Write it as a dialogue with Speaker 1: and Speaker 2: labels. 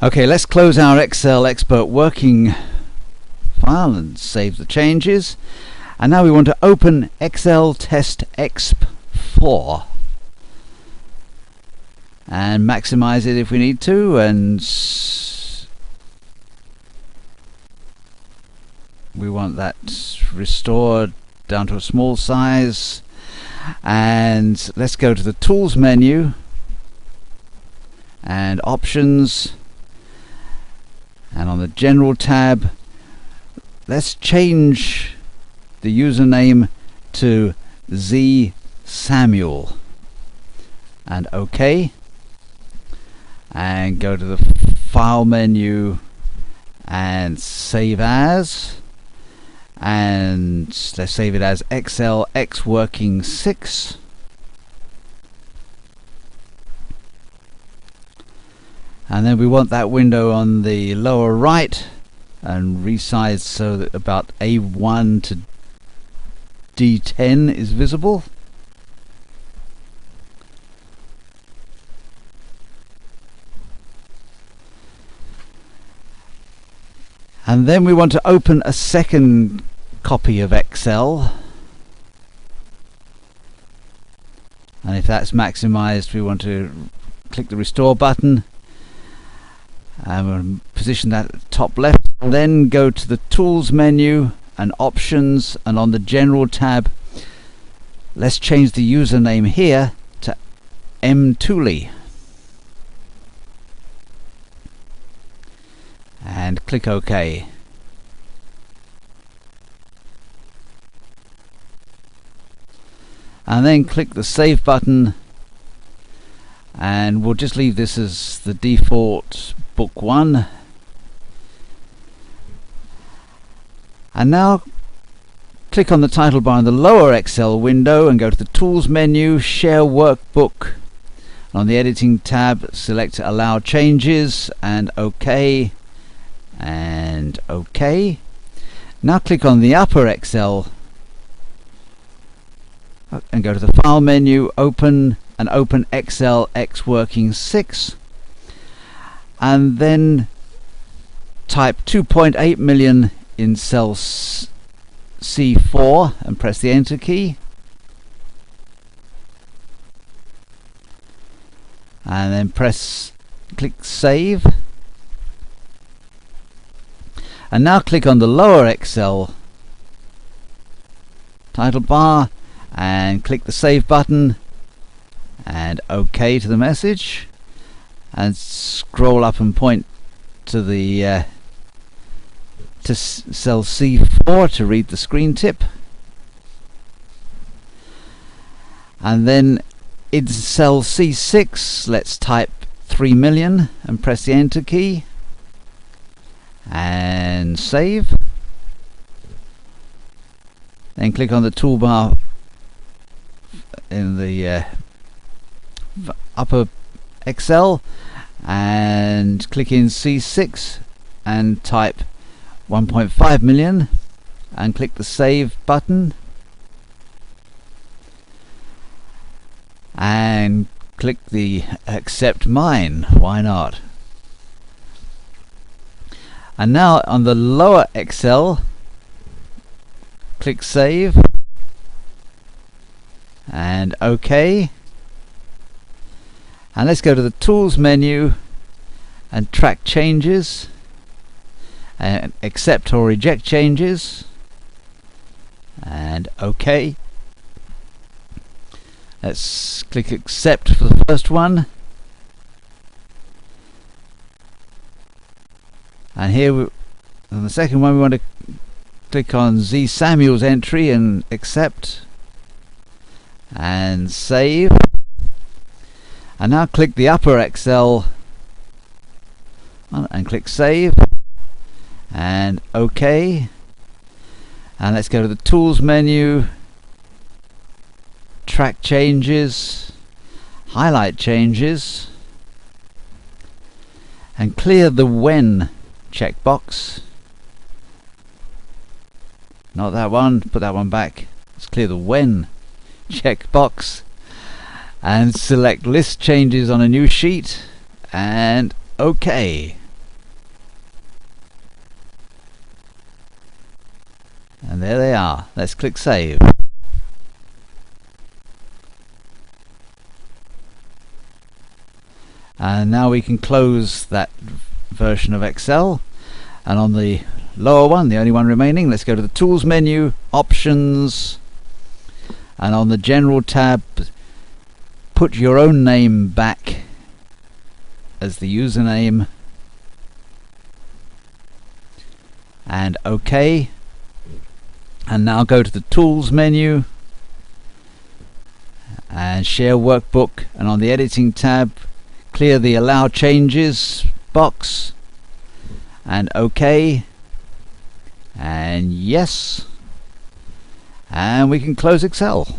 Speaker 1: Okay, let's close our Excel Expert working file and save the changes. And now we want to open Excel Test Exp 4 and maximize it if we need to, and we want that restored down to a small size. And let's go to the Tools menu and Options, and on the General tab let's change the username to Z Samuel and OK, and go to the File menu and Save As, and let's save it as Excel X Working 6. And then we want that window on the lower right and resize so that about A1 to D10 is visible. And then we want to open a second copy of Excel, and if that's maximized we want to click the Restore button and we'll position that at the top left, and then go to the Tools menu and Options, and on the General tab let's change the username here to mtooley and click OK. And then click the Save button, and we'll just leave this as the default Book 1. And now click on the title bar in the lower Excel window and go to the Tools menu, Share Workbook. And on the Editing tab select Allow Changes and OK and OK. Now click on the upper Excel and go to the File menu, Open, and open Excel X Working 6, and then type 2.8 million in cell C4 and press the Enter key, and then click Save. And now click on the lower Excel title bar and click the Save button and OK to the message, and scroll up and point to the to cell C4 to read the screen tip, and then in cell C6 let's type 3 million and press the Enter key and save. Then click on the toolbar in the upper Excel and click in C6 and type 1.5 million and click the Save button and click the Accept Mine, why not? And now on the lower Excel click Save and OK, and let's go to the Tools menu and Track Changes and Accept or Reject Changes and OK. Let's click Accept for the first one, and here on the second one we want to click on Z Samuel's entry and accept and save. And now click the upper Excel and click Save and OK. And let's go to the Tools menu, Track Changes, Highlight Changes, and clear the When checkbox. Not that one, put that one back. Let's clear the When checkbox and select List Changes on a new sheet and OK. And there they are. Let's click save. And now we can close that version of Excel, and on the lower one, the only one remaining, let's go to the Tools menu, Options, and on the General tab, put your own name back as the username, and OK. And now go to the Tools menu and Share Workbook, and on the Editing tab, clear the Allow Changes box, and OK, and yes, and we can close Excel.